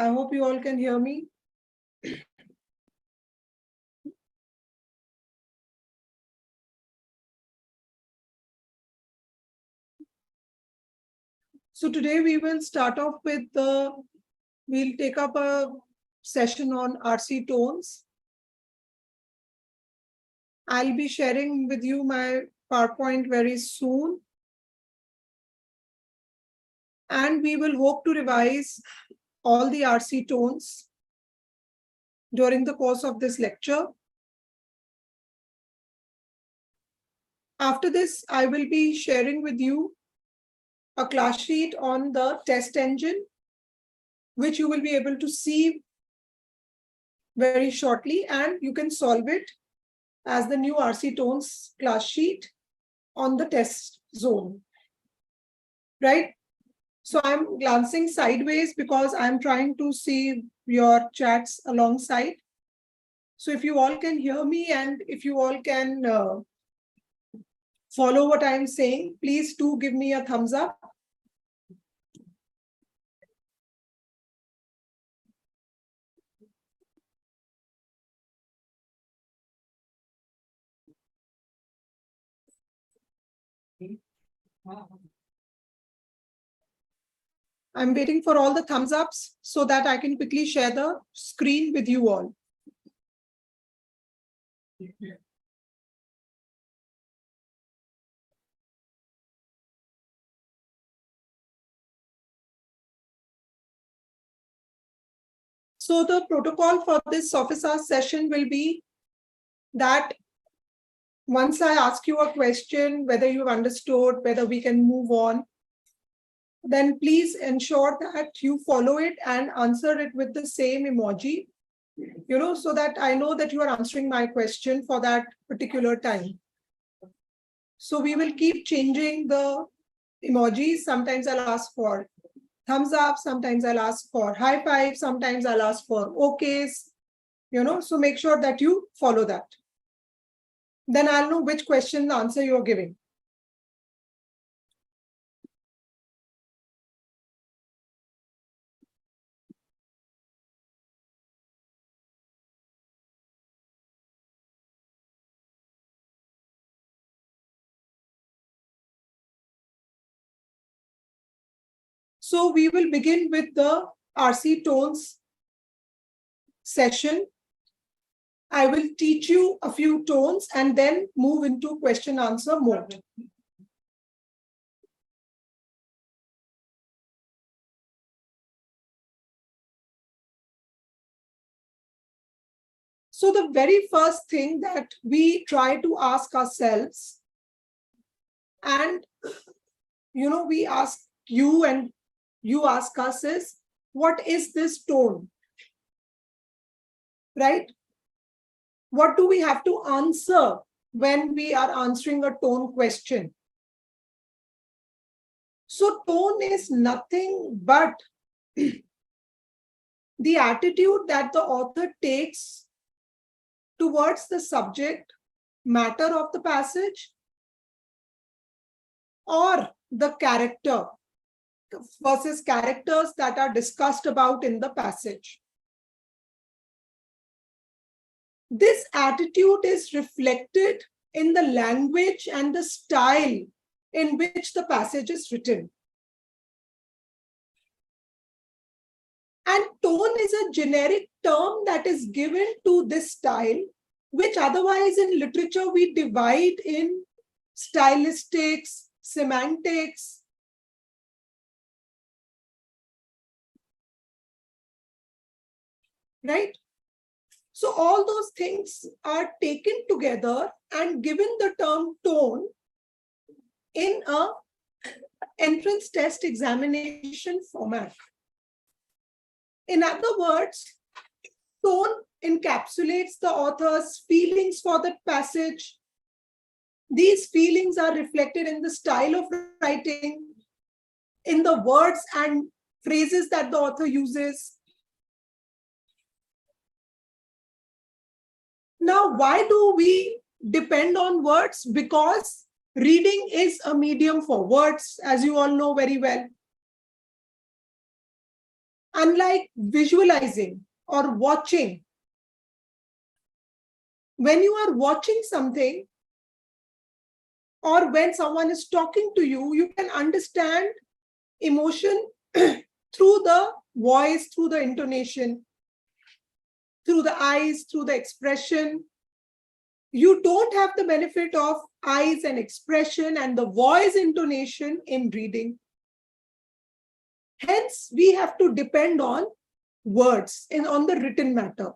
I hope you all can hear me. So today we will start off with we'll take up a session on RC tones. I'll be sharing with you my PowerPoint very soon. And we will hope to revise all the RC tones during the course of this lecture. After this, I will be sharing with you a class sheet on the test engine, which you will be able to see very shortly, and you can solve it as the new RC tones class sheet on the test zone, right? So I'm glancing sideways because I'm trying to see your chats alongside. So if you all can hear me and if you all can follow what I'm saying, please do give me a thumbs up. I'm waiting for all the thumbs ups so that I can quickly share the screen with you all. So the protocol for this office hour session will be that once I ask you a question, whether you've understood, whether we can move on, then please ensure that you follow it and answer it with the same emoji, so that I know that you are answering my question for that particular time. So we will keep changing the emojis. Sometimes I'll ask for thumbs up, sometimes I'll ask for high five, sometimes I'll ask for okays, so make sure that you follow that. Then I'll know which question answer you're giving. So we will begin with the RC tones session. I will teach you a few tones and then move into question answer mode. So the very first thing that we try to ask ourselves, and we ask you and you ask us, is what is this tone? Right? What do we have to answer when we are answering a tone question? So tone is nothing but the attitude that the author takes towards the subject matter of the passage or the character versus characters that are discussed about in the passage. This attitude is reflected in the language and the style in which the passage is written. And tone is a generic term that is given to this style, which otherwise in literature we divide in stylistics, semantics, right? So all those things are taken together and given the term tone in a entrance test examination format. In other words, tone encapsulates the author's feelings for the passage. These feelings are reflected in the style of writing, in the words and phrases that the author uses. Now, why do we depend on words? Because reading is a medium for words, as you all know very well. Unlike visualizing or watching, when you are watching something or when someone is talking to you, you can understand emotion through the voice, through the intonation, through the eyes, through the expression. You don't have the benefit of eyes and expression and the voice intonation in reading. Hence, we have to depend on words and on the written matter.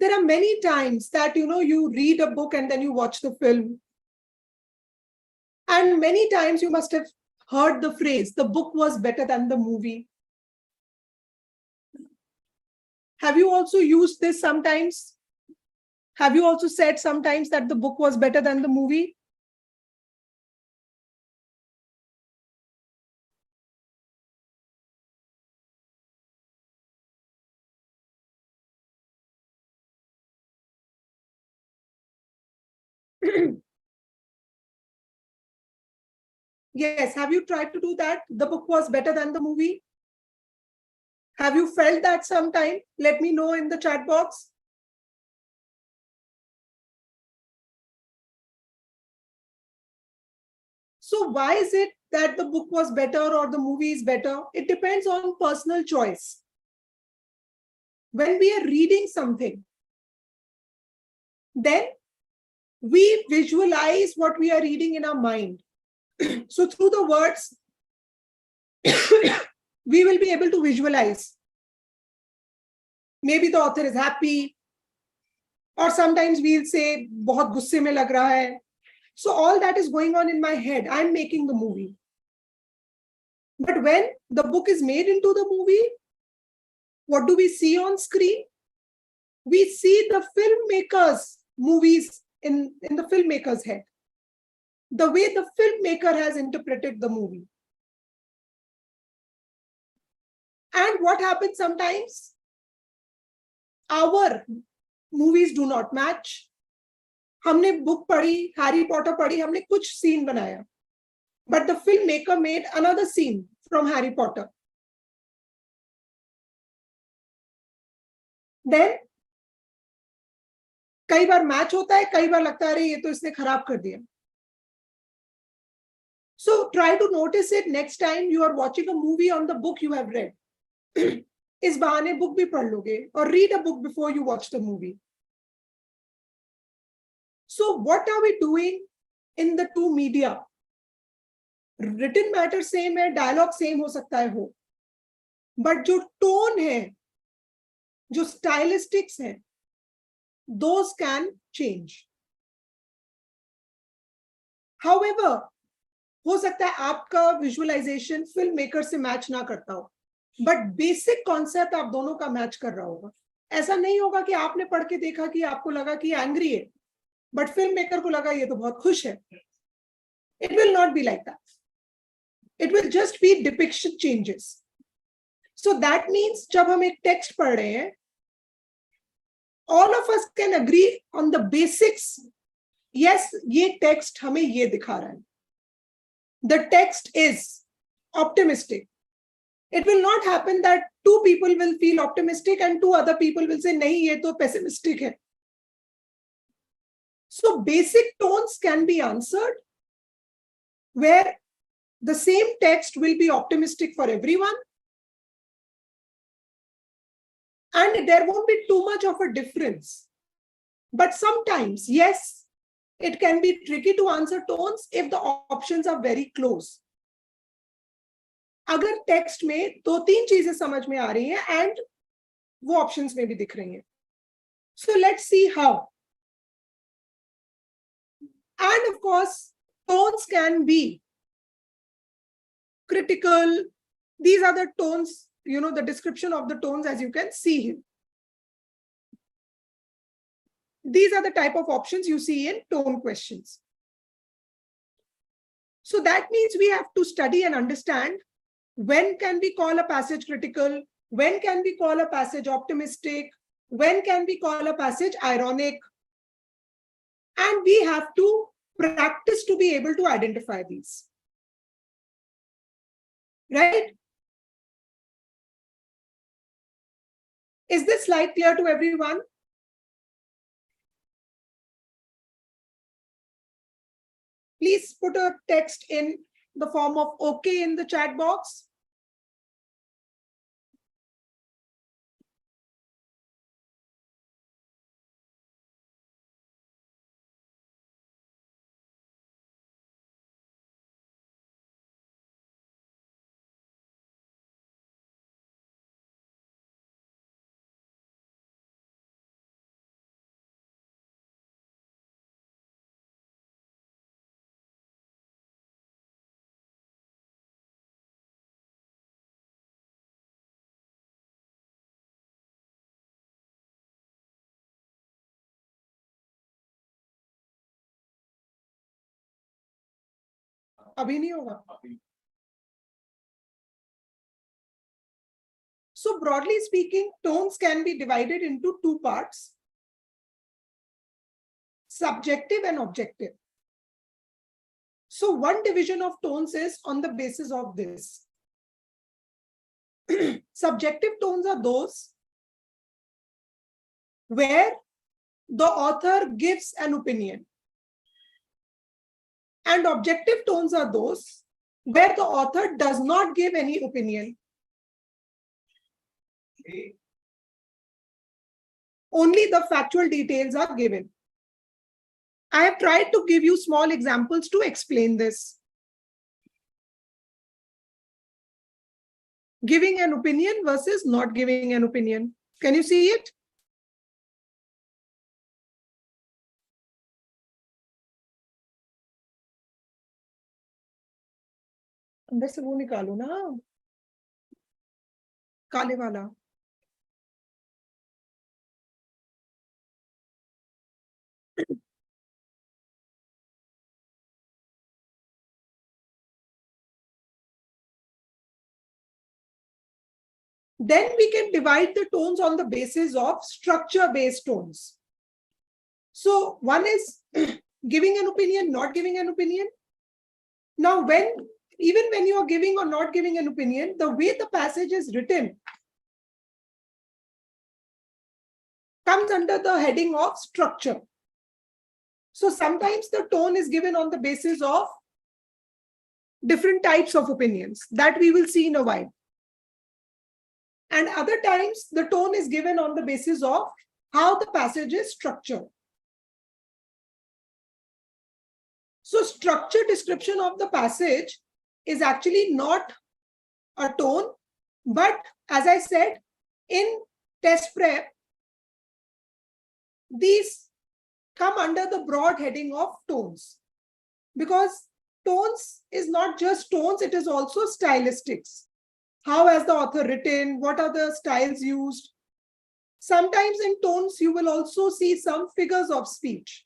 There are many times that, you read a book and then you watch the film. And many times you must have heard the phrase, the book was better than the movie. Have you also used this sometimes? Have you also said sometimes that the book was better than the movie? Yes, have you tried to do that? The book was better than the movie? Have you felt that sometime? Let me know in the chat box. So why is it that the book was better or the movie is better? It depends on personal choice. When we are reading something, then we visualize what we are reading in our mind. So through the words, we will be able to visualize. Maybe the author is happy, or sometimes we'll say, बहुत गुस्से में लग रहा है. So all that is going on in my head. I'm making the movie. But when the book is made into the movie, what do we see on screen? We see the filmmaker's movies in the filmmaker's head. The way the filmmaker has interpreted the movie. And what happens sometimes? Our movies do not match. हमने book पढ़ी, Harry Potter पढ़ी, हमने कुछ scene बनाया. But the filmmaker made another scene from Harry Potter. Then कई बार match होता है, कई बार लगता है अरे ये तो इसने खराब कर दिया. So try to notice it next time you are watching a movie on the book you have read. इस बहाने book भी पढ़ लोगे, or read a book before you watch the movie. So what are we doing in the two media? Written matter same है, dialogue same हो सकता है हो, but जो tone है, जो stylistics है, those can change. However, हो सकता है आपका visualization filmmaker से match ना करता हो, but basic concept आप दोनों का match कर रहा होगा. ऐसा नहीं होगा कि आपने पढ़ के देखा कि आपको लगा कि angry है, but filmmaker को लगा ये तो बहुत खुश है. It will not be like that. It will just be depiction changes. So that means जब हम एक text पढ़ रहे हैं, all of us can agree on the basics. Yes, ये text हमें ये दिखा रहा है. The text is optimistic. It will not happen that two people will feel optimistic and two other people will say नहीं ये तो pessimistic है. So basic tones can be answered where the same text will be optimistic for everyone and there won't be too much of a difference. But sometimes, yes, it can be tricky to answer tones if the options are very close. अगर text में दो तीन चीजें समझ में आ रही हैं and वो options में भी दिख रही हैं. So let's see how. And of course, tones can be critical. These are the tones, the description of the tones as you can see here. These are the type of options you see in tone questions. So that means we have to study and understand when can we call a passage critical, when can we call a passage optimistic, when can we call a passage ironic. And we have to practice to be able to identify these. Right? Is this slide clear to everyone? Please put a text in the form of OK in the chat box. अभी नहीं होगा. So broadly speaking, tones can be divided into two parts: subjective and objective. So one division of tones is on the basis of this. Subjective tones are those where the author gives an opinion, and objective tones are those where the author does not give any opinion. Only the factual details are given. I have tried to give you small examples to explain this. Giving an opinion versus not giving an opinion. Can you see it? अंदर से वो निकालो ना, काले वाला. Then we can divide the tones on the basis of structure-based tones. So one is giving an opinion, not giving an opinion. Now, even when you are giving or not giving an opinion, the way the passage is written comes under the heading of structure. So sometimes the tone is given on the basis of different types of opinions that we will see in a while. And other times the tone is given on the basis of how the passage is structured. So structure description of the passage is actually not a tone, but as I said, in test prep, these come under the broad heading of tones, because tones is not just tones, it is also stylistics. How has the author written? What are the styles used? Sometimes in tones, you will also see some figures of speech.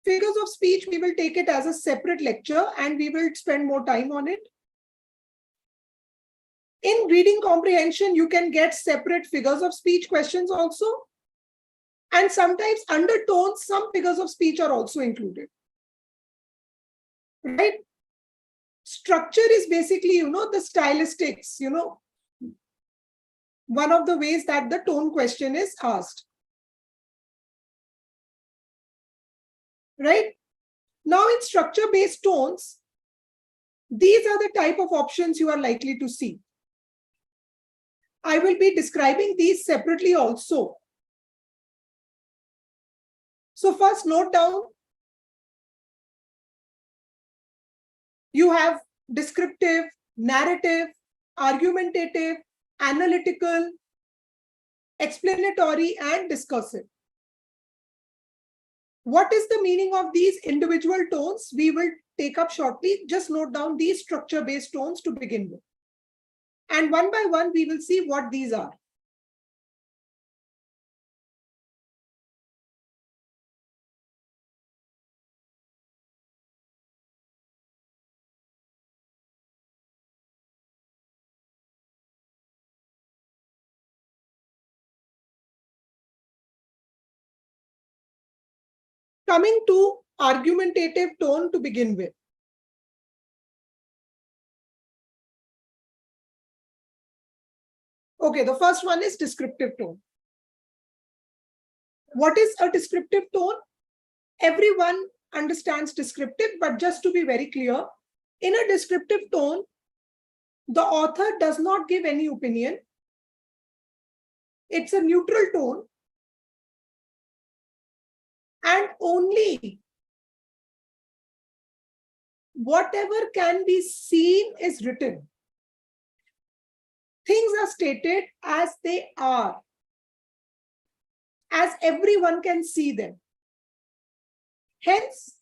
Figures of speech, we will take it as a separate lecture and we will spend more time on it. In reading comprehension, you can get separate figures of speech questions also. And sometimes under tones, some figures of speech are also included. Right? Structure is basically, the stylistics, one of the ways that the tone question is asked. Right? Now in structure-based tones, these are the type of options you are likely to see. I will be describing these separately also. So first note down, you have descriptive, narrative, argumentative, analytical, explanatory, and discursive. What is the meaning of these individual tones? We will take up shortly. Just note down these structure-based tones to begin with. And one by one, we will see what these are. Coming to argumentative tone to begin with. Okay, the first one is descriptive tone. What is a descriptive tone? Everyone understands descriptive, but just to be very clear, in a descriptive tone, the author does not give any opinion. It's a neutral tone, and only whatever can be seen is written. Things are stated as they are, as everyone can see them. Hence,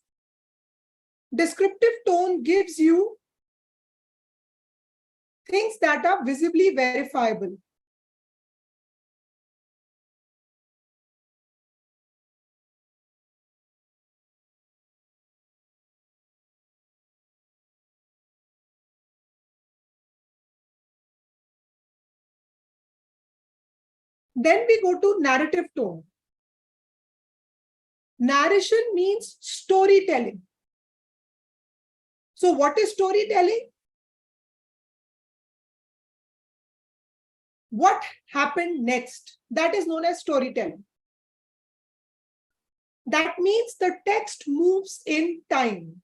descriptive tone gives you things that are visibly verifiable. Then we go to narrative tone. Narration means storytelling. So what is storytelling? What happened next? That is known as storytelling. That means the text moves in time.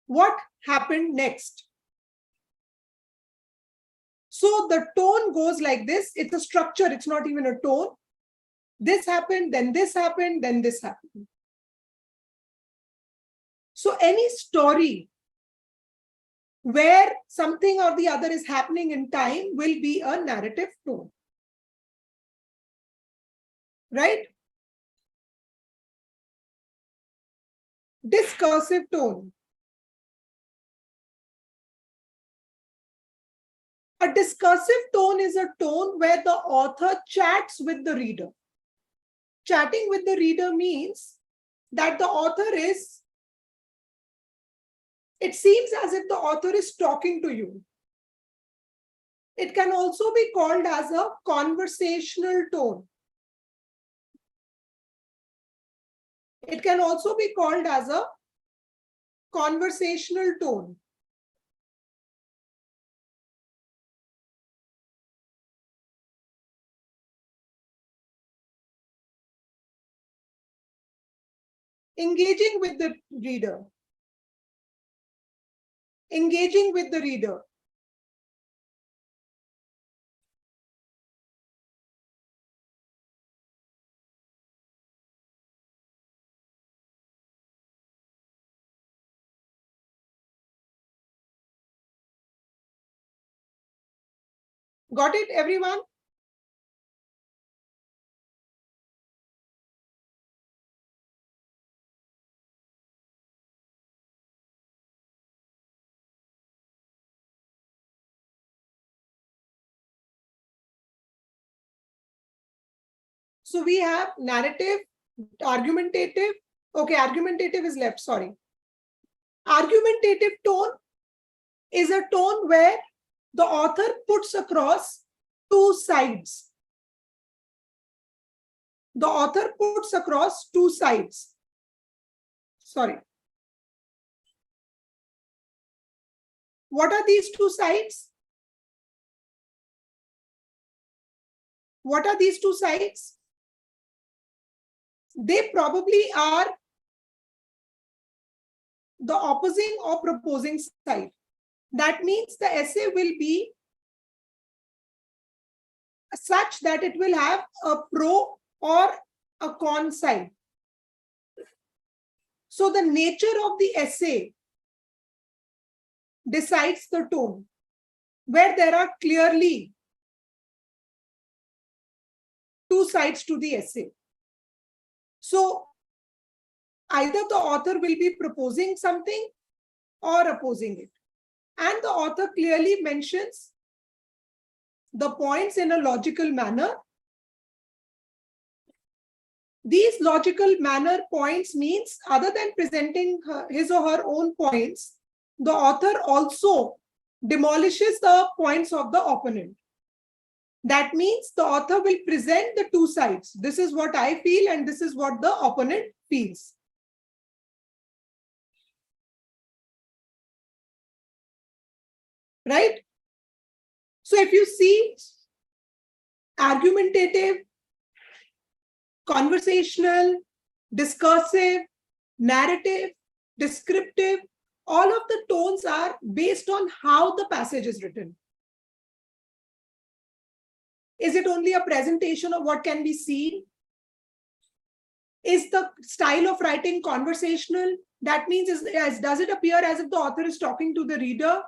What happened next? So the tone goes like this. It's a structure. It's not even a tone. This happened, then this happened, then this happened. So any story where something or the other is happening in time will be a narrative tone. Right? Discursive tone. A discursive tone is a tone where the author chats with the reader. Chatting with the reader means that the author is, it seems as if the author is talking to you. It can also be called as a conversational tone. It can also be called as a conversational tone. Engaging with the reader. Engaging with the reader. Got it, everyone? So we have narrative, argumentative. Okay, argumentative is left, sorry. Argumentative tone is a tone where the author puts across two sides. The author puts across two sides. Sorry. What are these two sides? What are these two sides? They probably are the opposing or proposing side. That means the essay will be such that it will have a pro or a con side. So the nature of the essay decides the tone, where there are clearly two sides to the essay. So either the author will be proposing something or opposing it. And the author clearly mentions the points in a logical manner. These logical manner points means other than presenting his or her own points, the author also demolishes the points of the opponent. That means the author will present the two sides. This is what I feel and this is what the opponent feels. Right? So if you see argumentative, conversational, discursive, narrative, descriptive, all of the tones are based on how the passage is written. Is it only a presentation of what can be seen? Is the style of writing conversational? That means, does it appear as if the author is talking to the reader?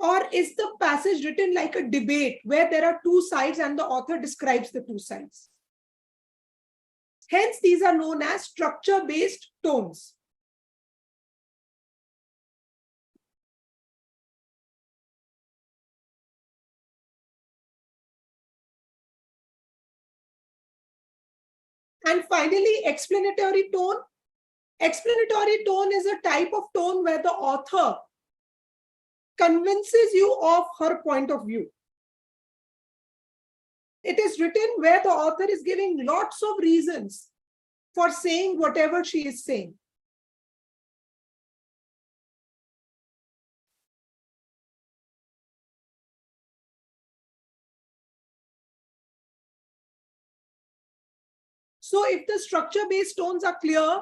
Or is the passage written like a debate where there are two sides and the author describes the two sides? Hence, these are known as structure-based tones. And finally, explanatory tone. Explanatory tone is a type of tone where the author convinces you of her point of view. It is written where the author is giving lots of reasons for saying whatever she is saying. So if the structure-based tones are clear,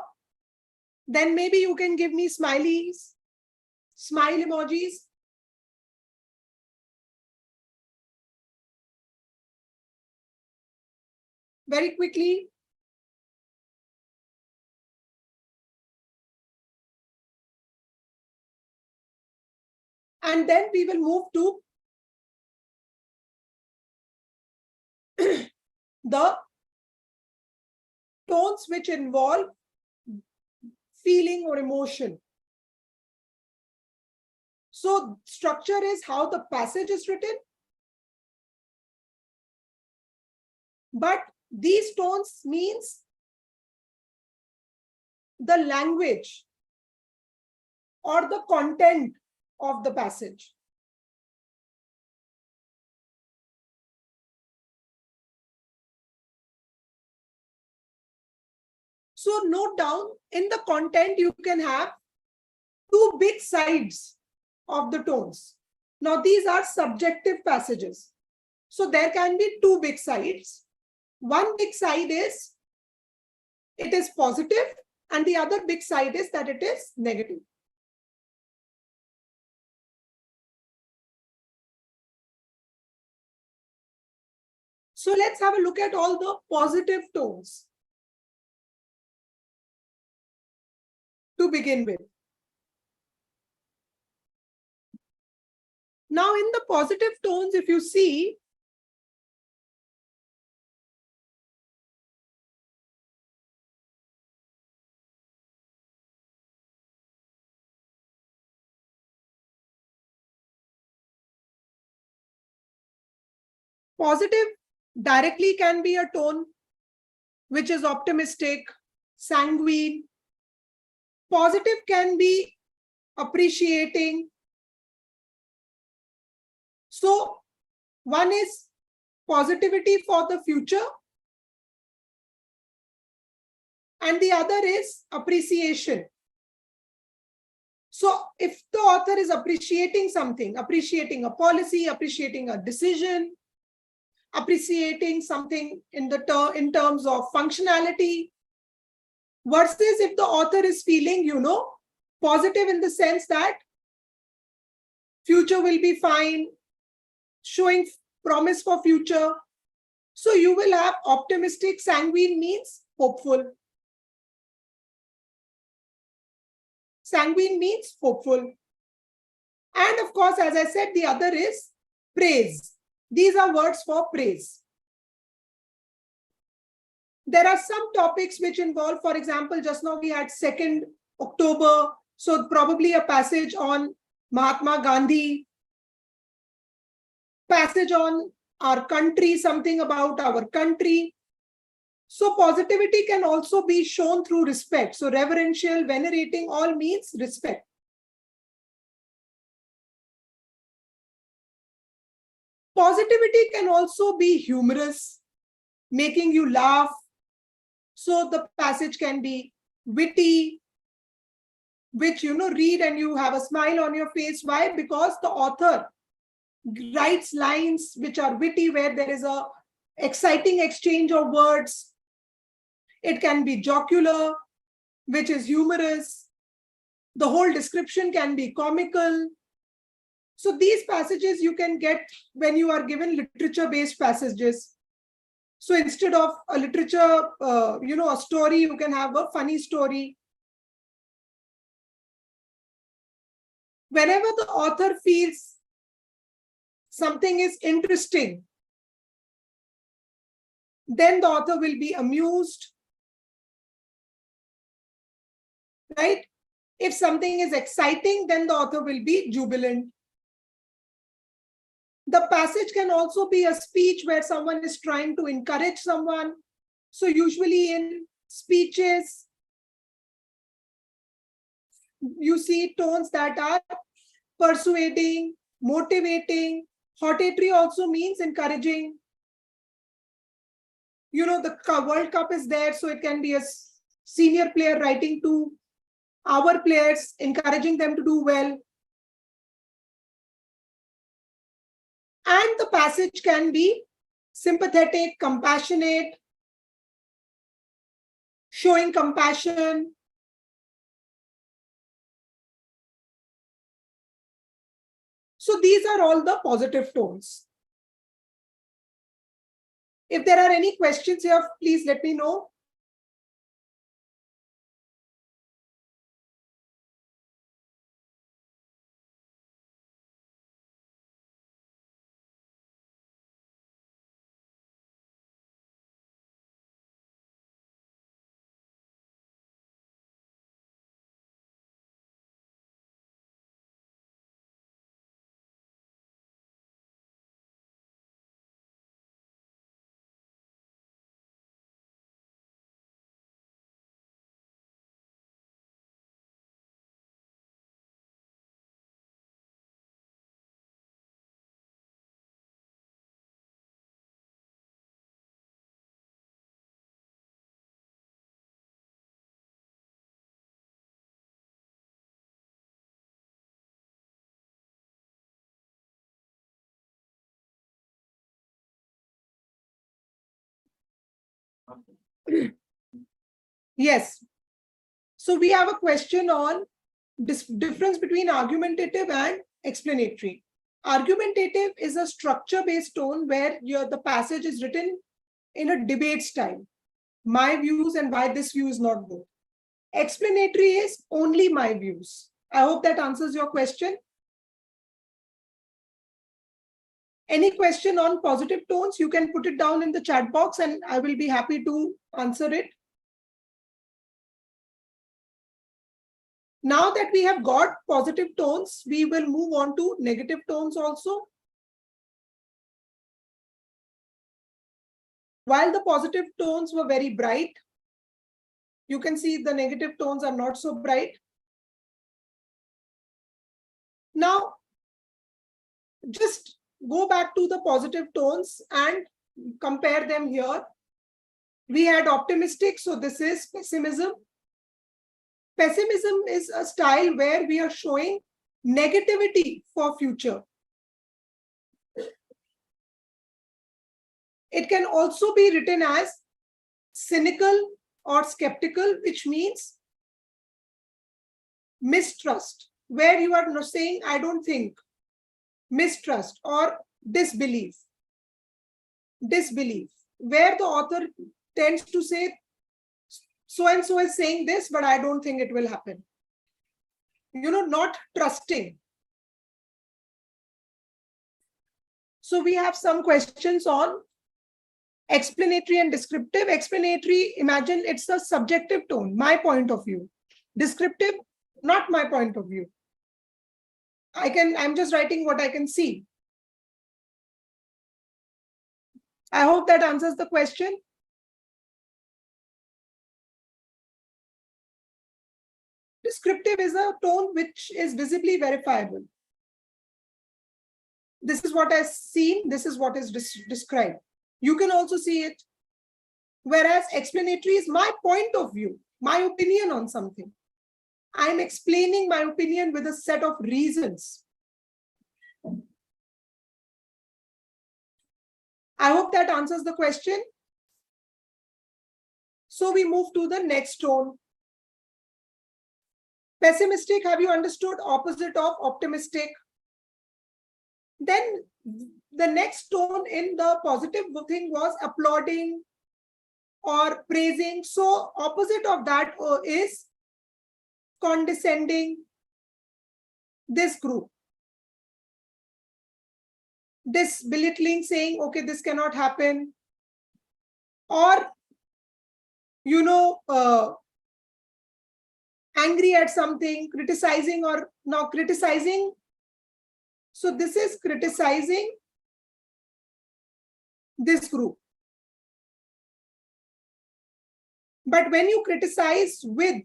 then maybe you can give me smileys, smile emojis. Very quickly. And then we will move to the tones which involve feeling or emotion. So structure is how the passage is written. But these tones means the language or the content of the passage. So note down, in the content you can have two big sides of the tones. Now these are subjective passages. So there can be two big sides. One big side is it is positive, and the other big side is that it is negative. So let's have a look at all the positive tones to begin with. Now in the positive tones, if you see, positive directly can be a tone which is optimistic, sanguine. Positive can be appreciating. So one is positivity for the future, and the other is appreciation. So if the author is appreciating something, appreciating a policy, appreciating a decision, appreciating something in terms of functionality, versus if the author is feeling, positive in the sense that future will be fine, showing promise for future. So you will have optimistic, sanguine means hopeful. Sanguine means hopeful. And of course, as I said, the other is praise. These are words for praise. There are some topics which involve, for example, just now we had 2nd October. So probably a passage on Mahatma Gandhi, passage on our country, something about our country. So positivity can also be shown through respect. So reverential, venerating, all means respect. Positivity can also be humorous, making you laugh. So the passage can be witty, which read and you have a smile on your face. Why? Because the author writes lines which are witty, where there is a exciting exchange of words. It can be jocular, which is humorous. The whole description can be comical. So these passages you can get when you are given literature-based passages. So instead of a literature, a story, you can have a funny story. Whenever the author feels something is interesting, then the author will be amused, right? If something is exciting, then the author will be jubilant. The passage can also be a speech where someone is trying to encourage someone. So usually in speeches, you see tones that are persuading, motivating. Hortatory also means encouraging. The World Cup is there, so it can be a senior player writing to our players, encouraging them to do well. And the passage can be sympathetic, compassionate, showing compassion. So these are all the positive tones. If there are any questions here, please let me know. Yes. So we have a question on difference between argumentative and explanatory. Argumentative is a structure-based tone where the passage is written in a debate style. My views and why this view is not good. Explanatory is only my views. I hope that answers your question. Any question on positive tones, you can put it down in the chat box and I will be happy to answer it. Now that we have got positive tones, we will move on to negative tones also. While the positive tones were very bright, you can see the negative tones are not so bright. Now, just go back to the positive tones and compare them here. We had optimistic, so this is pessimism. Pessimism is a style where we are showing negativity for future. It can also be written as cynical or skeptical, which means mistrust, where you are saying, I don't think. Mistrust or disbelief. Disbelief, where the author tends to say, so-and-so is saying this, but I don't think it will happen. Not trusting. So we have some questions on explanatory and descriptive. Explanatory, imagine it's a subjective tone, my point of view. Descriptive, not my point of view. I'm just writing what I can see. I hope that answers the question. Descriptive is a tone which is visibly verifiable. This is what I've seen, this is what is described. You can also see it. Whereas explanatory is my point of view, my opinion on something. I'm explaining my opinion with a set of reasons. I hope that answers the question. So we move to the next tone. Pessimistic, have you understood? Opposite of optimistic. Then the next tone in the positive thing was applauding or praising. So opposite of that is condescending, this group. This belittling, saying, okay, this cannot happen. Or, angry at something, criticizing or not criticizing. So this is criticizing this group. But when you criticize with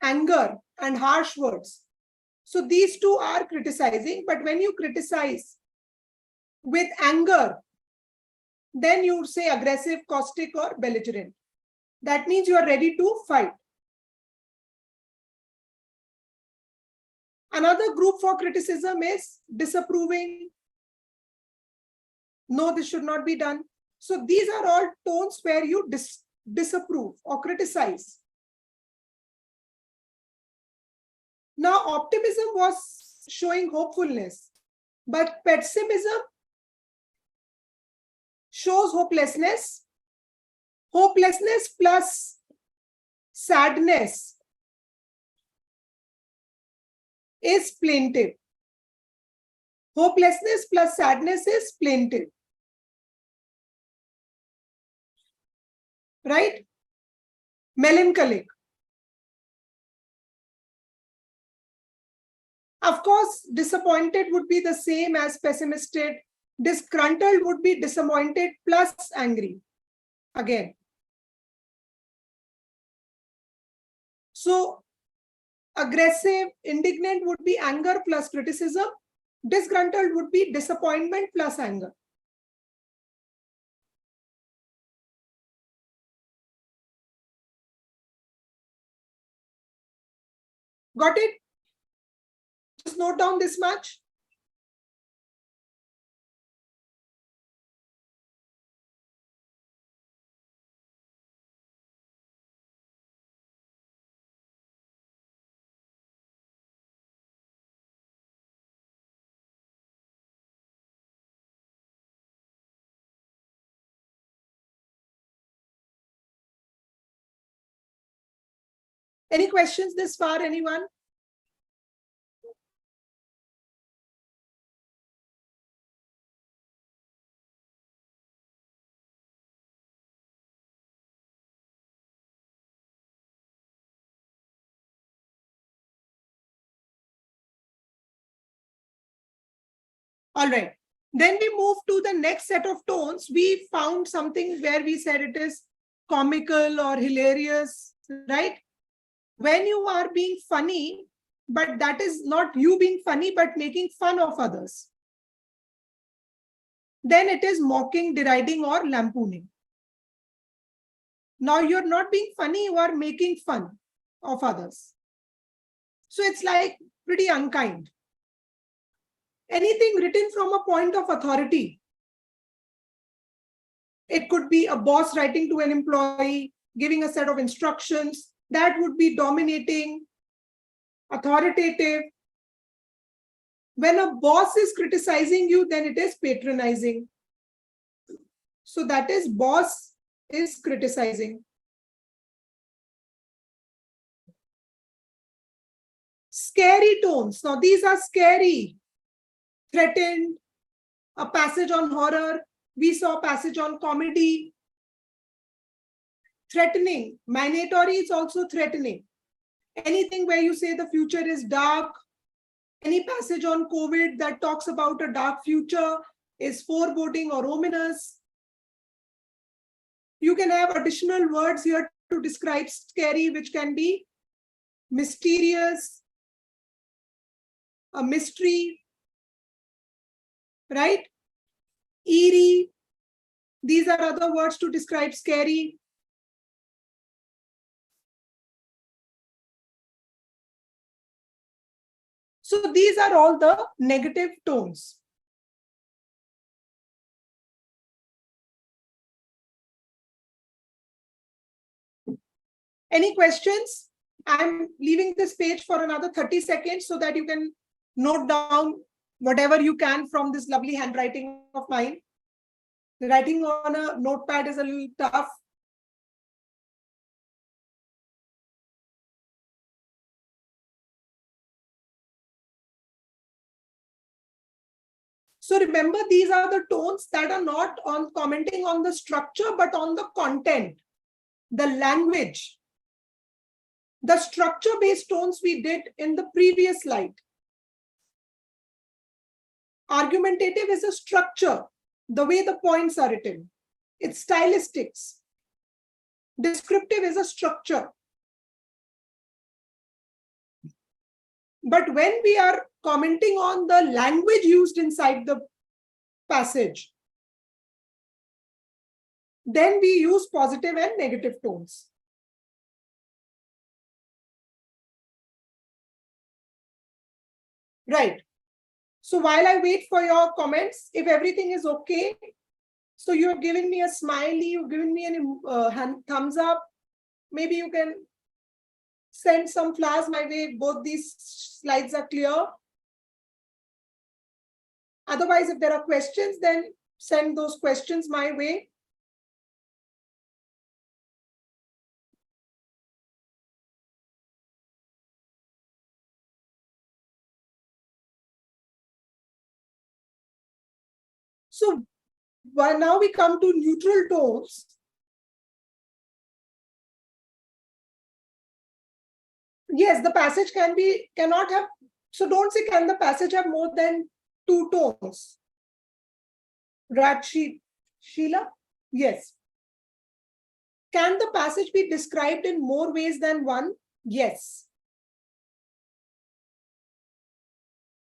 anger and harsh words, so these two are criticizing, but when you criticize with anger, then you would say aggressive, caustic, or belligerent. That means you are ready to fight. Another group for criticism is disapproving. No, this should not be done. So these are all tones where you disapprove or criticize. Now, optimism was showing hopefulness, but pessimism shows hopelessness. Hopelessness plus sadness is plaintive. Hopelessness plus sadness is plaintive. Right? Melancholic. Of course, disappointed would be the same as pessimistic. Disgruntled would be disappointed plus angry. Again. So, aggressive, indignant would be anger plus criticism. Disgruntled would be disappointment plus anger. Got it? Just note down this much. Any questions this far, anyone? All right. Then we move to the next set of tones. We found something where we said it is comical or hilarious, right? When you are being funny, but that is not you being funny, but making fun of others. Then it is mocking, deriding, or lampooning. Now you're not being funny, you are making fun of others. So it's like pretty unkind. Anything written from a point of authority. It could be a boss writing to an employee, giving a set of instructions. That would be dominating, authoritative. When a boss is criticizing you, then it is patronizing. So that is boss is criticizing. Scary tones. Now these are scary. Threatened, a passage on horror. We saw a passage on comedy. Threatening. Mandatory is also threatening. Anything where you say the future is dark. Any passage on COVID that talks about a dark future is foreboding or ominous. You can have additional words here to describe scary, which can be mysterious, a mystery, right? Eerie. These are other words to describe scary. So these are all the negative tones. Any questions? I'm leaving this page for another 30 seconds so that you can note down whatever you can from this lovely handwriting of mine. Writing on a notepad is a little tough. So remember, these are the tones that are not on commenting on the structure, but on the content, the language. The structure-based tones we did in the previous slide. Argumentative is a structure, the way the points are written. It's stylistics. Descriptive is a structure. But when we are commenting on the language used inside the passage, then we use positive and negative tones. Right. So while I wait for your comments, if everything is okay, so you have given me a smiley, you've given me a thumbs up, maybe you can send some flowers my way if both these slides are clear. Otherwise, if there are questions, then send those questions my way. So now we come to neutral tones. Yes, the passage cannot have, so don't say can the passage have more than 2 tones. Sheila? Yes. Can the passage be described in more ways than one? Yes.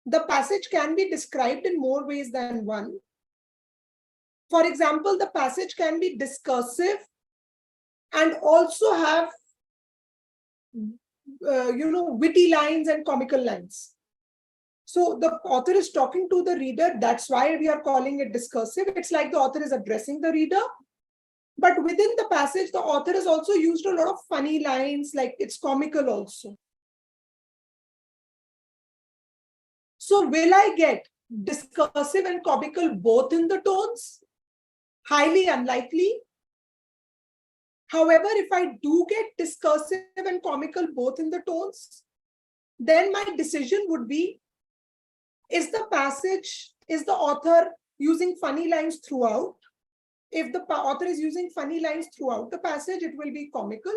The passage can be described in more ways than one. For example, the passage can be discursive and also have witty lines and comical lines. So the author is talking to the reader. That's why we are calling it discursive. It's like the author is addressing the reader. But within the passage, the author has also used a lot of funny lines, like it's comical also. So will I get discursive and comical both in the tones? Highly unlikely. However, if I do get discursive and comical both in the tones, then my decision would be, is the author using funny lines throughout? If the author is using funny lines throughout the passage, it will be comical.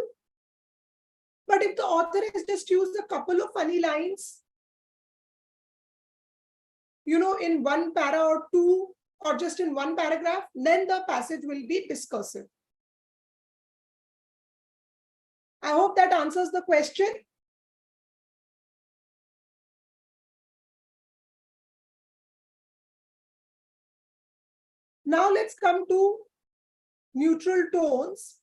But if the author has just used a couple of funny lines, in one para or two, or just in one paragraph, then the passage will be discursive. I hope that answers the question. Now let's come to neutral tones.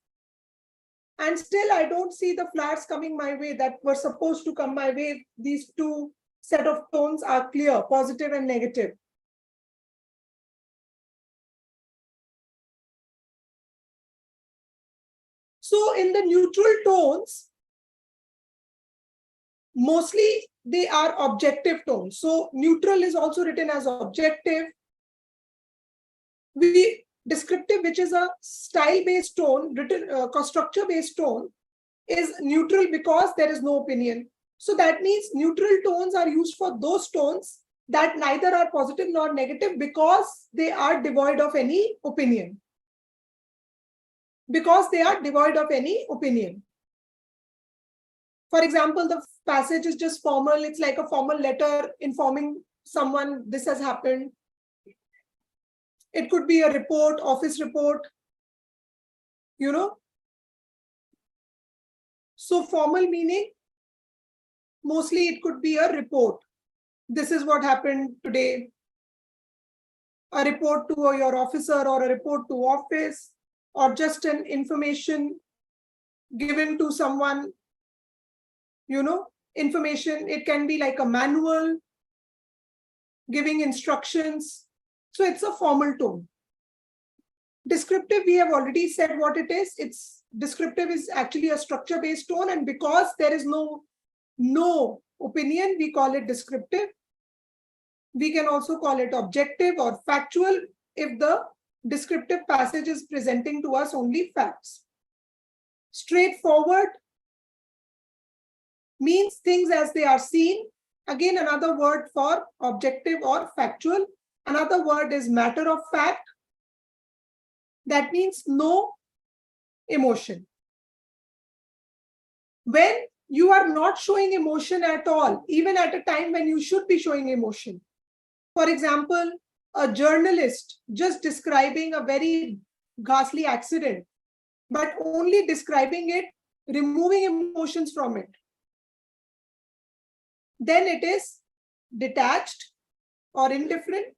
And still, I don't see the flowers coming my way that were supposed to come my way. These two set of tones are clear, positive and negative. So in the neutral tones, mostly they are objective tones. So neutral is also written as objective. Descriptive, which is a style-based tone, structure-based tone, is neutral because there is no opinion. So that means neutral tones are used for those tones that neither are positive nor negative because they are devoid of any opinion. Because they are devoid of any opinion. For example, the passage is just formal. It's like a formal letter informing someone this has happened. It could be a report, office report, So formal meaning, mostly it could be a report. This is what happened today. A report to your officer or a report to office, or just an information given to someone, information. It can be like a manual, giving instructions. So it's a formal tone. Descriptive, we have already said what it is. It's descriptive is actually a structure-based tone, and because there is no opinion, we call it descriptive. We can also call it objective or factual if the descriptive passage is presenting to us only facts. Straightforward means things as they are seen. Again, another word for objective or factual. Another word is matter of fact. That means no emotion. When you are not showing emotion at all, even at a time when you should be showing emotion. For example, a journalist just describing a very ghastly accident, but only describing it, removing emotions from it. Then it is detached or indifferent.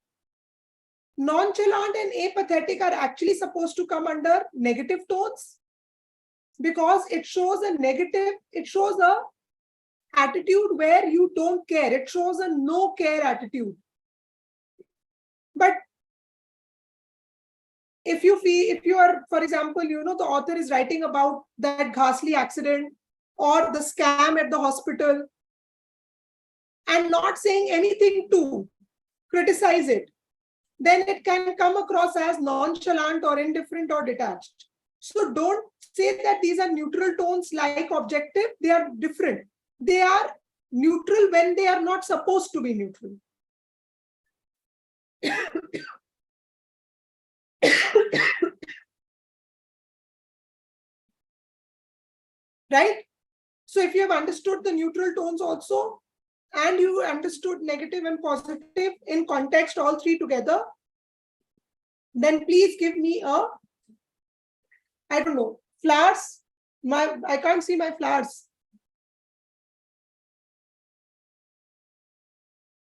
Nonchalant and apathetic are actually supposed to come under negative tones because it shows a attitude where you don't care. It shows a no care attitude. But if you are, for example, the author is writing about that ghastly accident or the scam at the hospital and not saying anything to criticize it, then it can come across as nonchalant or indifferent or detached. So don't say that these are neutral tones like objective. They are different. They are neutral when they are not supposed to be neutral. Right? So if you have understood the neutral tones also, and you understood negative and positive in context, all three together, then please give me I don't know, flowers. I can't see my flowers.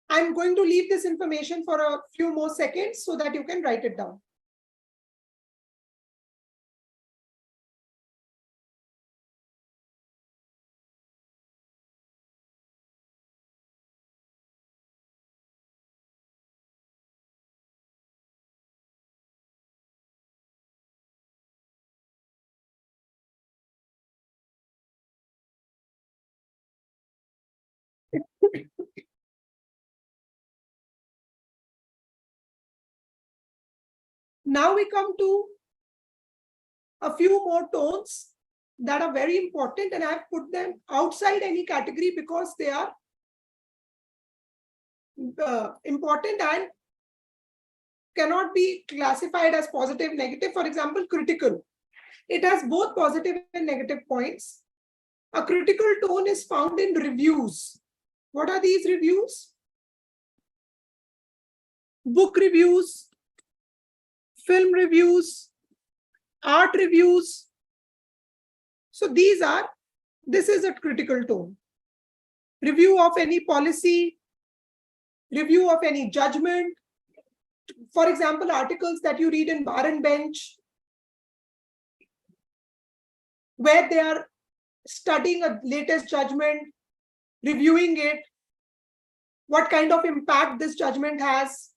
I'm going to leave this information for a few more seconds so that you can write it down. Now we come to a few more tones that are very important, and I've put them outside any category because they are important and cannot be classified as positive, negative. For example, critical. It has both positive and negative points. A critical tone is found in reviews. What are these reviews? Book reviews, film reviews, art reviews. So this is a critical tone. Review of any policy, review of any judgment. For example, articles that you read in Bar and Bench, where they are studying a latest judgment, reviewing it, what kind of impact this judgment has.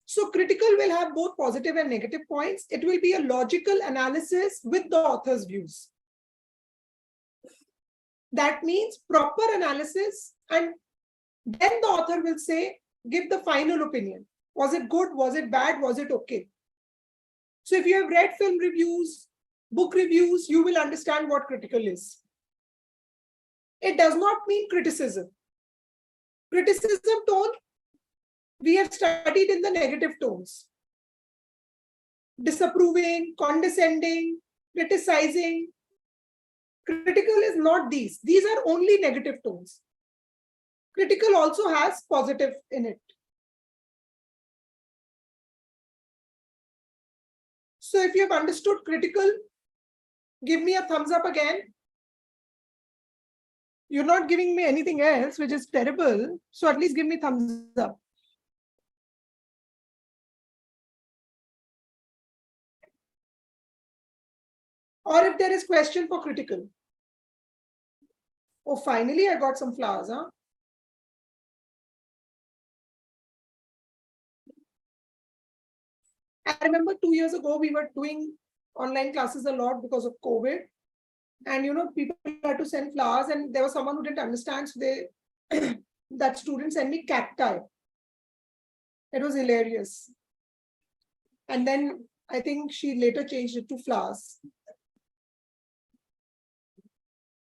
So critical will have both positive and negative points. It will be a logical analysis with the author's views. That means proper analysis, and then the author will say, give the final opinion. Was it good? Was it bad? Was it okay? So if you have read film reviews, book reviews, you will understand what critical is. It does not mean criticism. Criticism tone, we have studied in the negative tones. Disapproving, condescending, criticizing. Critical is not these. These are only negative tones. Critical also has positive in it. So if you have understood critical, give me a thumbs up again. You're not giving me anything else, which is terrible. So at least give me thumbs up. Or if there is question for critical. Oh, finally, I got some flowers, huh? I remember 2 years ago, we were doing online classes a lot because of COVID. And, people had to send flowers, and there was someone who didn't understand. So that student sent me cacti. It was hilarious. And then I think she later changed it to flowers.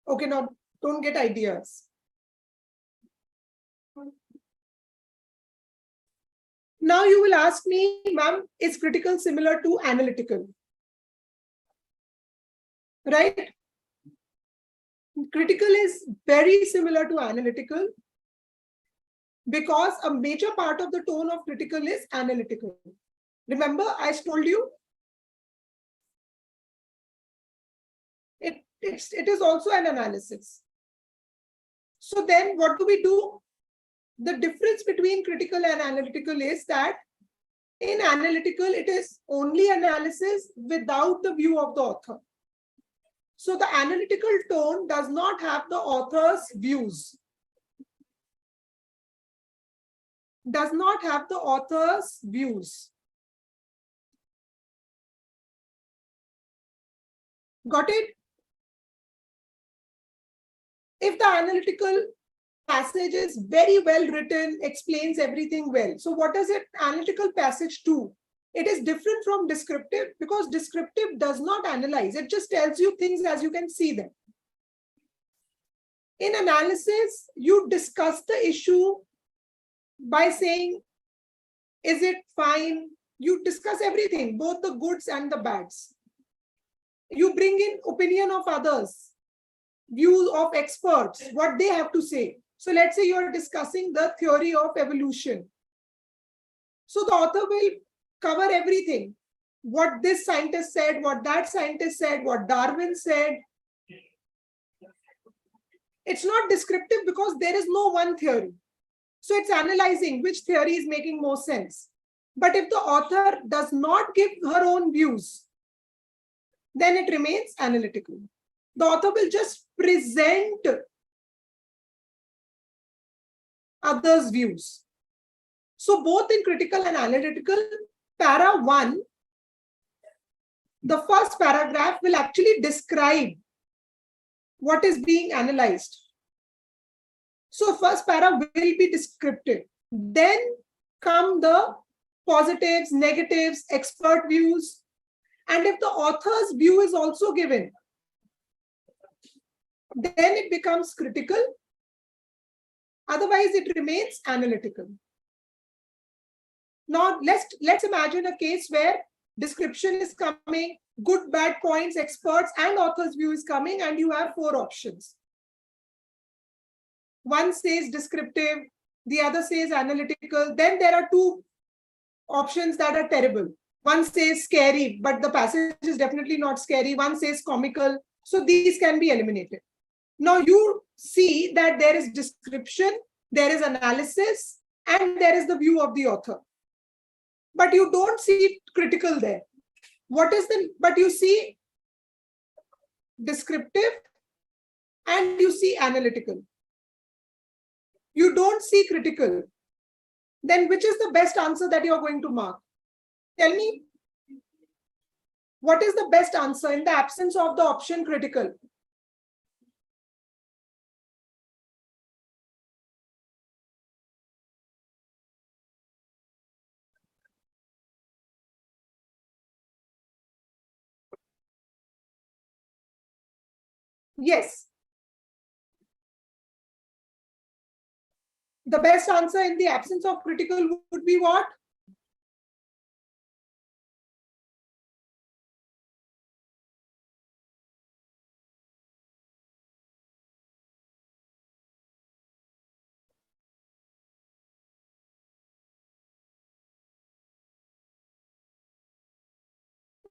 Okay, now don't get ideas. Now you will ask me, ma'am, is critical similar to analytical? Right? Critical is very similar to analytical because a major part of the tone of critical is analytical. Remember, I told you, it is also an analysis. So then what do we do? The difference between critical and analytical is that in analytical, it is only analysis without the view of the author. So the analytical tone does not have the author's views. Does not have the author's views. Got it? If the analytical passage is very well written, explains everything well. So what does it analytical passage do? It is different from descriptive because descriptive does not analyze. It just tells you things as you can see them. In analysis, you discuss the issue by saying, is it fine? You discuss everything, both the goods and the bads. You bring in opinion of others, views of experts, what they have to say. So let's say you're discussing the theory of evolution. So the author will cover everything. What this scientist said, what that scientist said, what Darwin said. It's not descriptive because there is no one theory. So it's analyzing which theory is making more sense. But if the author does not give her own views, then it remains analytical. The author will just present others' views. So both in critical and analytical, para 1, the first paragraph will actually describe what is being analyzed. So first para will be descriptive. Then come the positives, negatives, expert views. And if the author's view is also given, then it becomes critical. Otherwise, it remains analytical. Now, let's imagine a case where description is coming, good, bad points, experts, and author's view is coming, and you have 4 options. One says descriptive, the other says analytical. Then there are 2 options that are terrible. One says scary, but the passage is definitely not scary. One says comical. So these can be eliminated. Now you see that there is description, there is analysis, and there is the view of the author. But you don't see critical there. But you see descriptive and you see analytical. You don't see critical. Then which is the best answer that you're going to mark? Tell me, what is the best answer in the absence of the option critical? Yes. The best answer in the absence of critical would be what?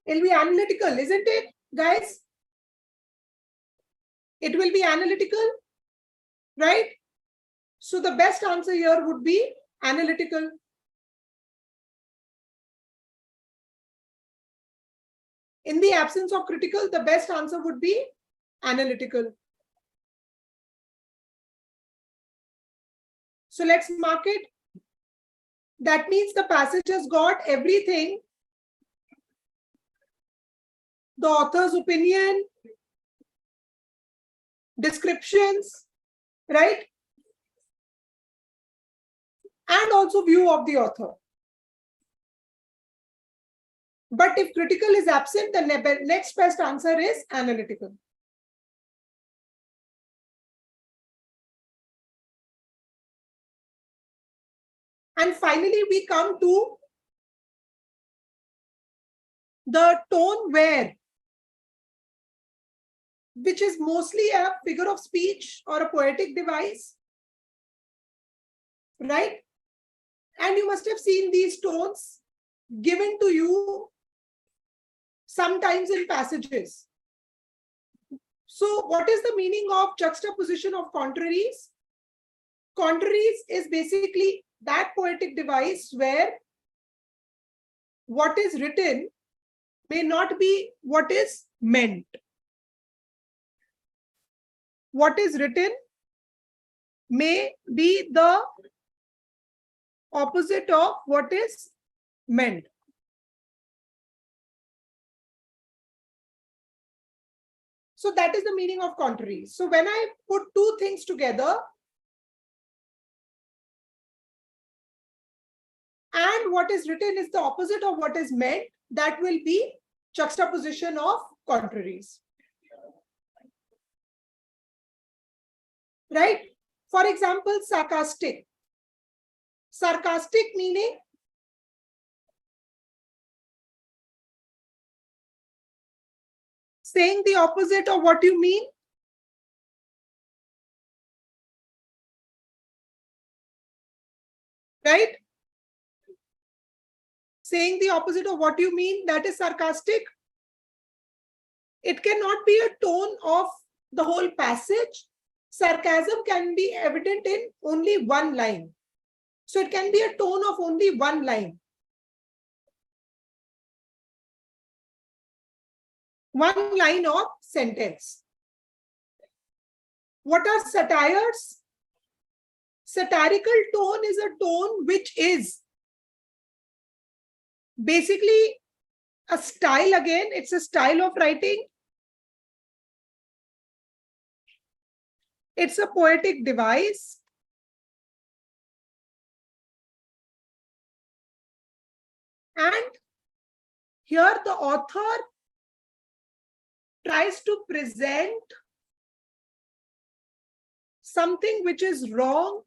It'll be analytical, isn't it, guys? It will be analytical, right? So the best answer here would be analytical. In the absence of critical, the best answer would be analytical. So let's mark it. That means the passage has got everything the author's opinion, descriptions, right? And also view of the author. But if critical is absent, the next best answer is analytical. And finally, we come to the tone where, which is mostly a figure of speech or a poetic device, right? And you must have seen these tones given to you sometimes in passages. So what is the meaning of juxtaposition of contraries? Contraries is basically that poetic device where what is written may not be what is meant. What is written may be the opposite of what is meant. So that is the meaning of contraries. So when I put two things together, and what is written is the opposite of what is meant, that will be juxtaposition of contraries. Right? For example, sarcastic. Sarcastic meaning saying the opposite of what you mean. Right? Saying the opposite of what you mean, that is sarcastic. It cannot be a tone of the whole passage. Sarcasm can be evident in only one line. So it can be a tone of only one line. One line of sentence. What are satires? Satirical tone is a tone which is basically a style again. It's a style of writing. It's a poetic device. And here the author tries to present something which is wrong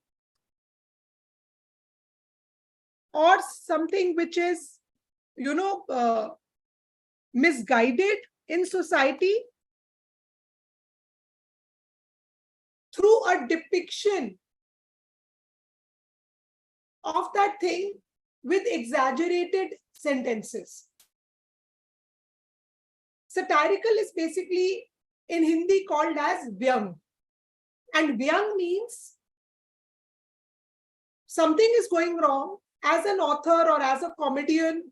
or something which is, misguided in society through a depiction of that thing with exaggerated sentences. Satirical is basically in Hindi called as vyang. And vyang means something is going wrong. As an author or as a comedian,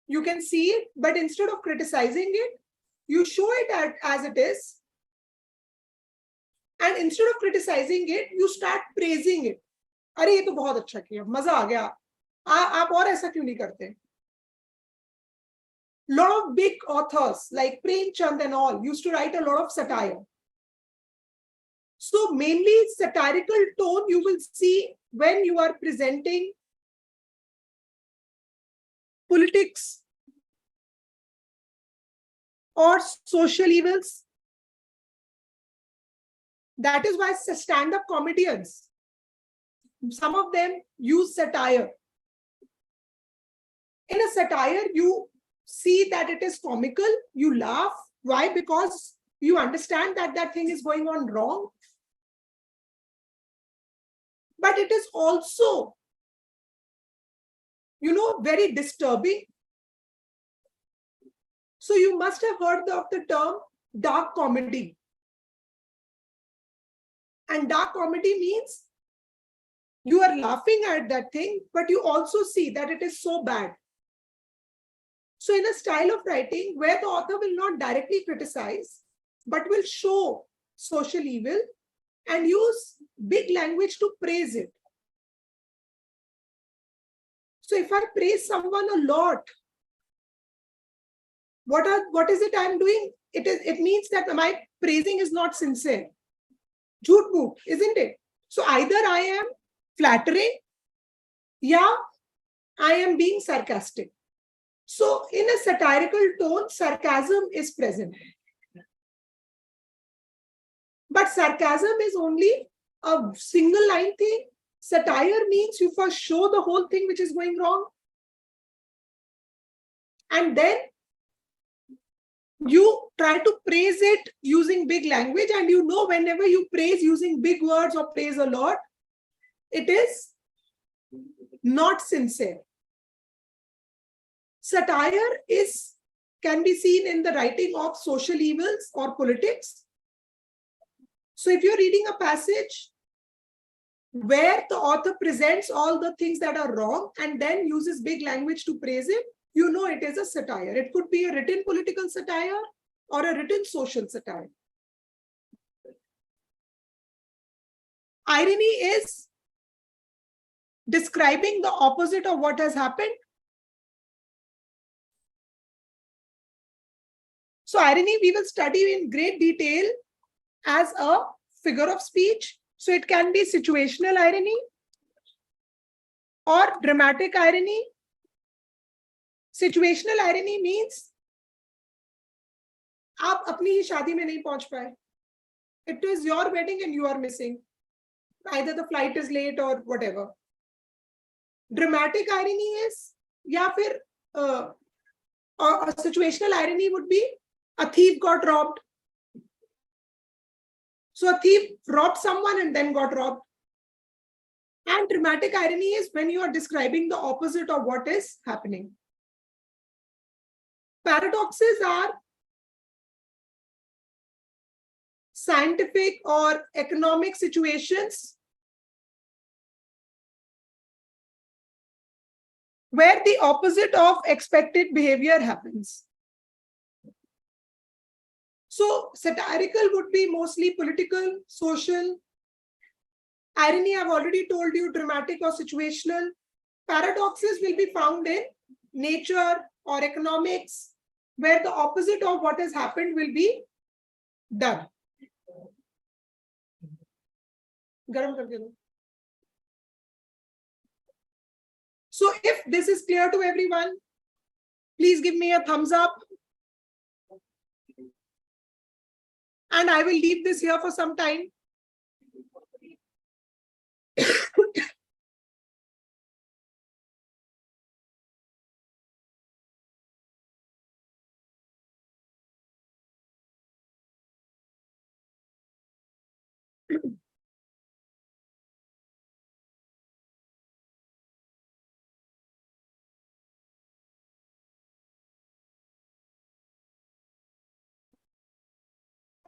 you can see it, but instead of criticizing it, you show it as it is. And instead of criticizing it, you start praising it. अरे ये तो बहुत अच्छा किया, मजा आ गया, आप और ऐसा क्यों नहीं करते? Lot of big authors like Premchand and all used to write a lot of satire. So mainly satirical tone you will see when you are presenting politics or social evils. That is why stand-up comedians, some of them use satire. In a satire, you see that it is comical, you laugh. Why? Because you understand that that thing is going on wrong. But it is also, very disturbing. So you must have heard of the term dark comedy. And dark comedy means you are laughing at that thing, but you also see that it is so bad. So in a style of writing where the author will not directly criticize, but will show social evil and use big language to praise it. So if I praise someone a lot, What is it I'm doing? It means that my praising is not sincere. Jhoot moot, isn't it? So either I am flattering, yeah, I am being sarcastic. So in a satirical tone, sarcasm is present. But sarcasm is only a single line thing. Satire means you first show the whole thing which is going wrong. And then you try to praise it using big language. And you know, whenever you praise using big words or praise a lot, it is not sincere. Satire can be seen in the writing of social evils or politics. So if you're reading a passage where the author presents all the things that are wrong and then uses big language to praise it, you know it is a satire. It could be a written political satire or a written social satire. Irony is describing the opposite of what has happened. So irony we will study in great detail as a figure of speech. So it can be situational irony or dramatic irony. Situational irony means आप अपनी ही शादी में नहीं पहुंच पाए. It is your wedding and you are missing. Either the flight is late or whatever. Dramatic irony is, या फिर a situational irony would be a thief got robbed. So a thief robbed someone and then got robbed. And dramatic irony is when you are describing the opposite of what is happening. Paradoxes are scientific or economic situations where the opposite of expected behavior happens. So satirical would be mostly political, social. Irony, I've already told you, dramatic or situational. Paradoxes will be found in nature or economics, where the opposite of what has happened will be done. So if this is clear to everyone, please give me a thumbs up. And I will leave this here for some time.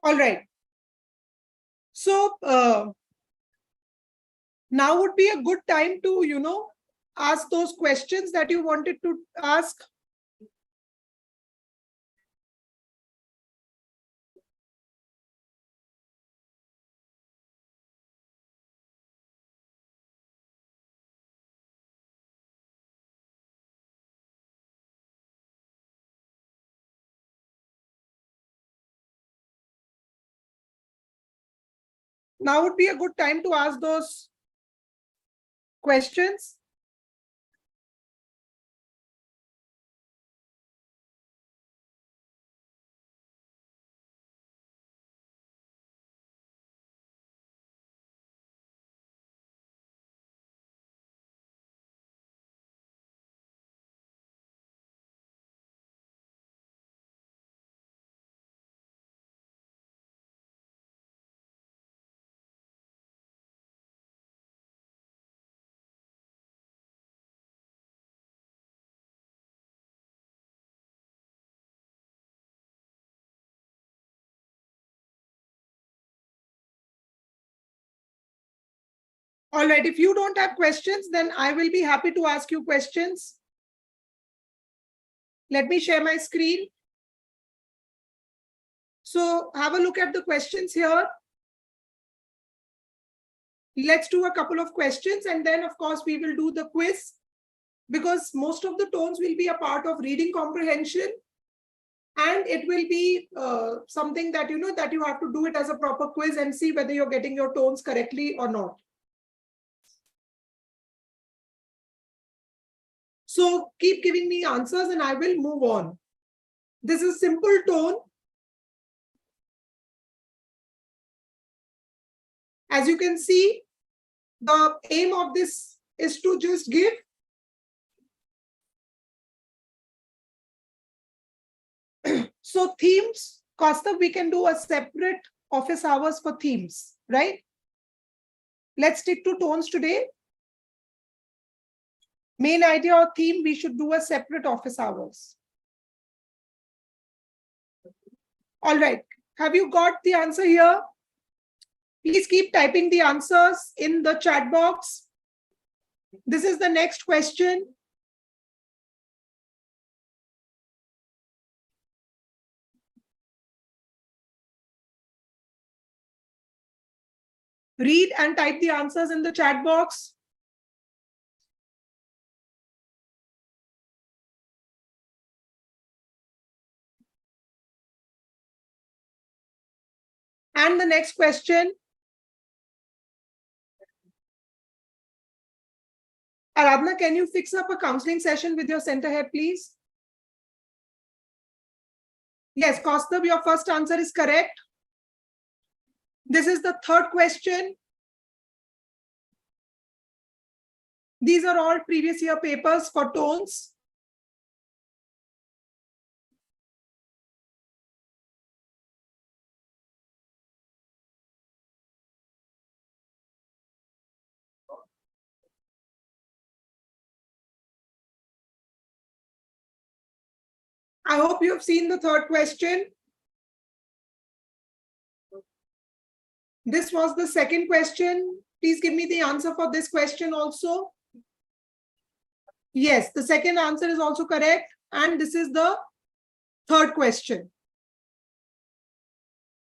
All right. So now would be a good time to, ask those questions that you wanted to ask. Now would be a good time to ask those questions. All right, if you don't have questions, then I will be happy to ask you questions. Let me share my screen. So have a look at the questions here. Let's do a couple of questions and then of course we will do the quiz, because most of the tones will be a part of reading comprehension. And it will be something that that you have to do it as a proper quiz and see whether you're getting your tones correctly or not. So keep giving me answers and I will move on. This is simple tone. As you can see, the aim of this is to just give so themes. Costa, we can do a separate office hours for themes, right? Let's stick to tones today. Main idea or theme, we should do a separate office hours. All right. Have you got the answer here? Please keep typing the answers in the chat box. This is the next question. Read and type the answers in the chat box. And the next question. Aradhana, can you fix up a counseling session with your center head, please? Yes, Kaustubh, your first answer is correct. This is the third question. These are all previous year papers for tones. I hope you have seen the third question. This was the second question. Please give me the answer for this question also. Yes, the second answer is also correct. And this is the third question.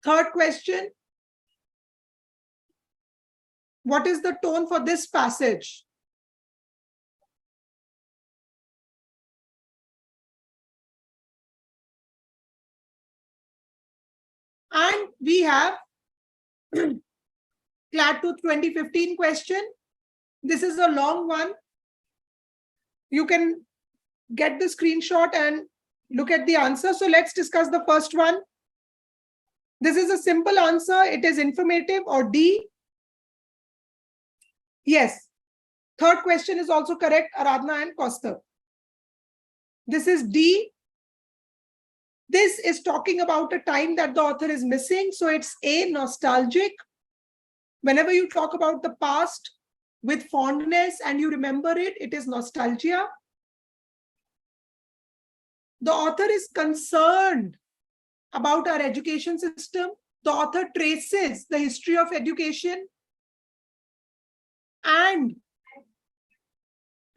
Third question. What is the tone for this passage? And we have CLAT to 2015 question. This is a long one. You can get the screenshot and look at the answer. So let's discuss the first one. This is a simple answer. It is informative or D. Yes. Third question is also correct, Aradhana and Costa. This is D. This is talking about a time that the author is missing. So it's A, nostalgic. Whenever you talk about the past with fondness and you remember it, it is nostalgia. The author is concerned about our education system. The author traces the history of education and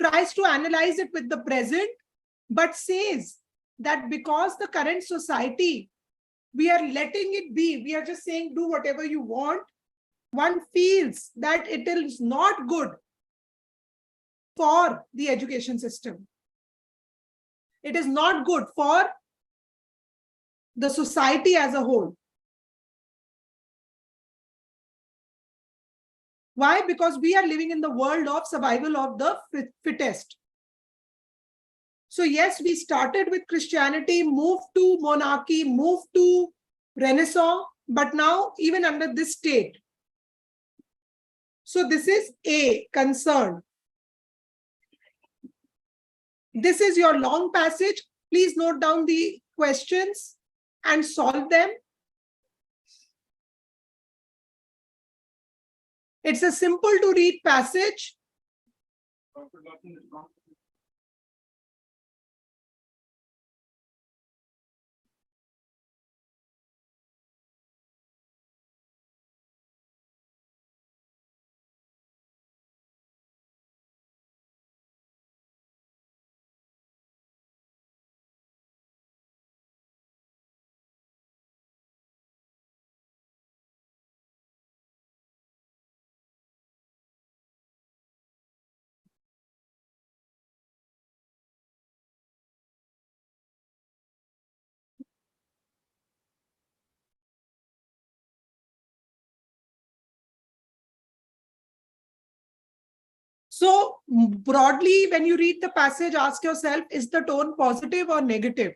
tries to analyze it with the present, but says that because the current society, we are letting it be, we are just saying, do whatever you want. One feels that it is not good for the education system. It is not good for the society as a whole. Why? Because we are living in the world of survival of the fittest. So yes, we started with Christianity, moved to monarchy, moved to Renaissance, but now even under this state. So this is A, concern. This is your long passage. Please note down the questions and solve them. It's a simple to read passage. So broadly, when you read the passage, ask yourself, is the tone positive or negative?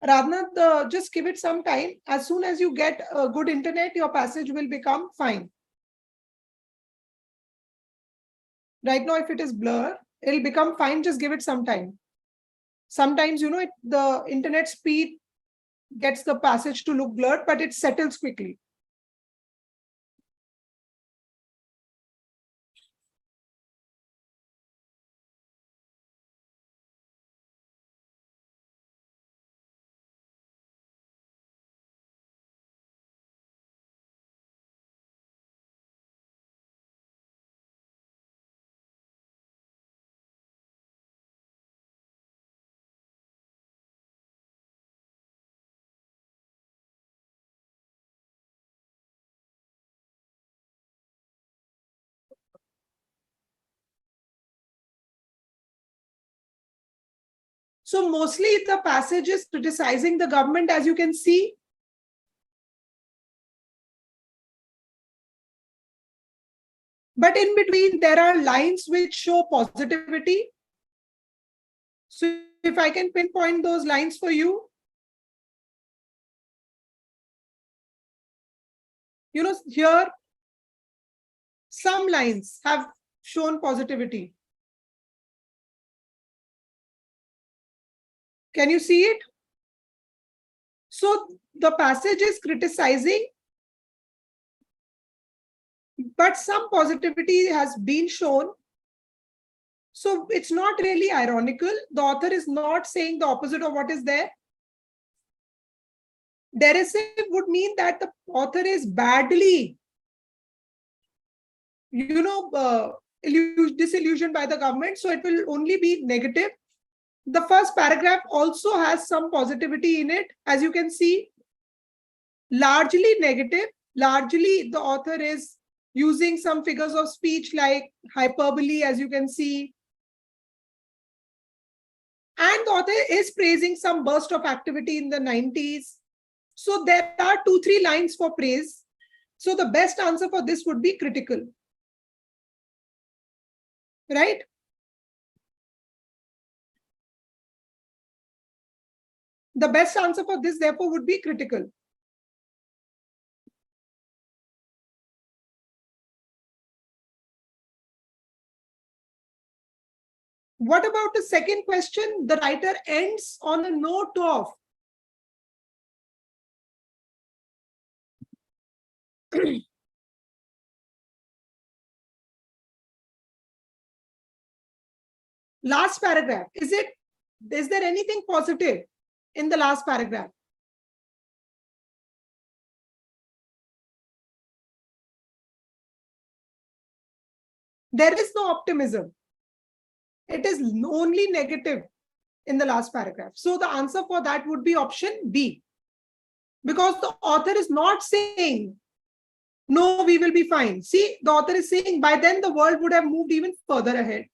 Radhanath, just give it some time. As soon as you get a good internet, your passage will become fine. Right now, if it is blur, it'll become fine. Just give it some time. Sometimes, the internet speed gets the passage to look blurred, but it settles quickly. So mostly the passage is criticizing the government, as you can see. But in between, there are lines which show positivity. So if I can pinpoint those lines for you, here, some lines have shown positivity. Can you see it? So the passage is criticizing, but some positivity has been shown. So it's not really ironical. The author is not saying the opposite of what is there. Derisive would mean that the author is badly, disillusioned by the government. So it will only be negative. The first paragraph also has some positivity in it, as you can see. Largely negative. Largely, the author is using some figures of speech like hyperbole, as you can see. And the author is praising some burst of activity in the 90s. So there are 2-3 lines for praise. So the best answer for this would be critical. Right? The best answer for this, therefore, would be critical. What about the second question? The writer ends on a note of last paragraph. Is there anything positive in the last paragraph? There is no optimism. It is only negative in the last paragraph. So the answer for that would be option B. Because the author is not saying, no, we will be fine. See, the author is saying by then the world would have moved even further ahead.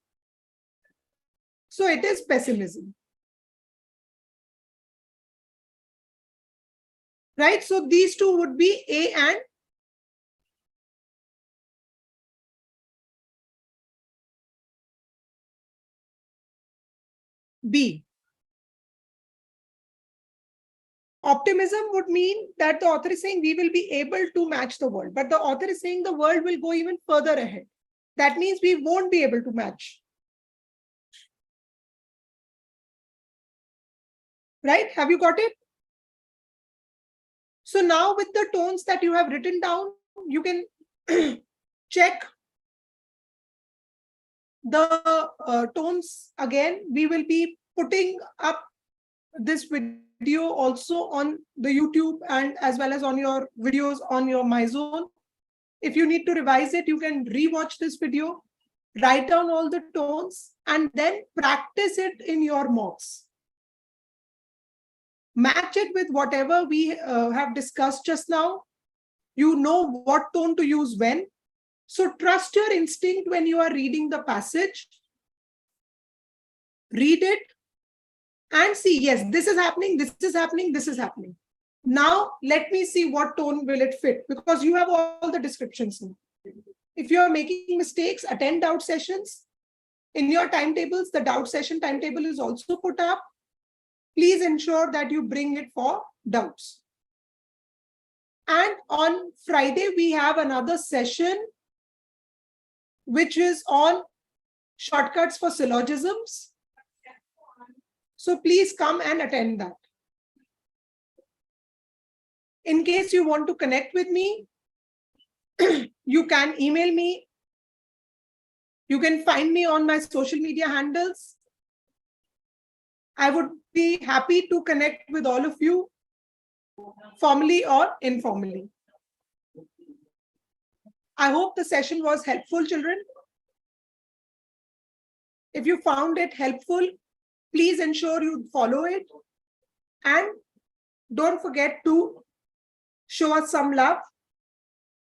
So it is pessimism. Right? So these two would be A and B. Optimism would mean that the author is saying we will be able to match the world, but the author is saying the world will go even further ahead. That means we won't be able to match. Right? Have you got it? So now with the tones that you have written down, you can check the tones again. We will be putting up this video also on the YouTube and as well as on your videos on your MyZone. If you need to revise it, you can rewatch this video, write down all the tones, and then practice it in your mocks. Match it with whatever we have discussed just now. You know what tone to use when. So trust your instinct when you are reading the passage. Read it and see, yes, this is happening, this is happening, this is happening. Now, let me see what tone will it fit, because you have all the descriptions now. If you are making mistakes, attend doubt sessions. In your timetables, the doubt session timetable is also put up. Please ensure that you bring it for doubts. And on Friday, we have another session, which is on shortcuts for syllogisms. So please come and attend that. In case you want to connect with me, you can email me. You can find me on my social media handles. I would be happy to connect with all of you, formally or informally. I hope the session was helpful, children. If you found it helpful, please ensure you follow it. And don't forget to show us some love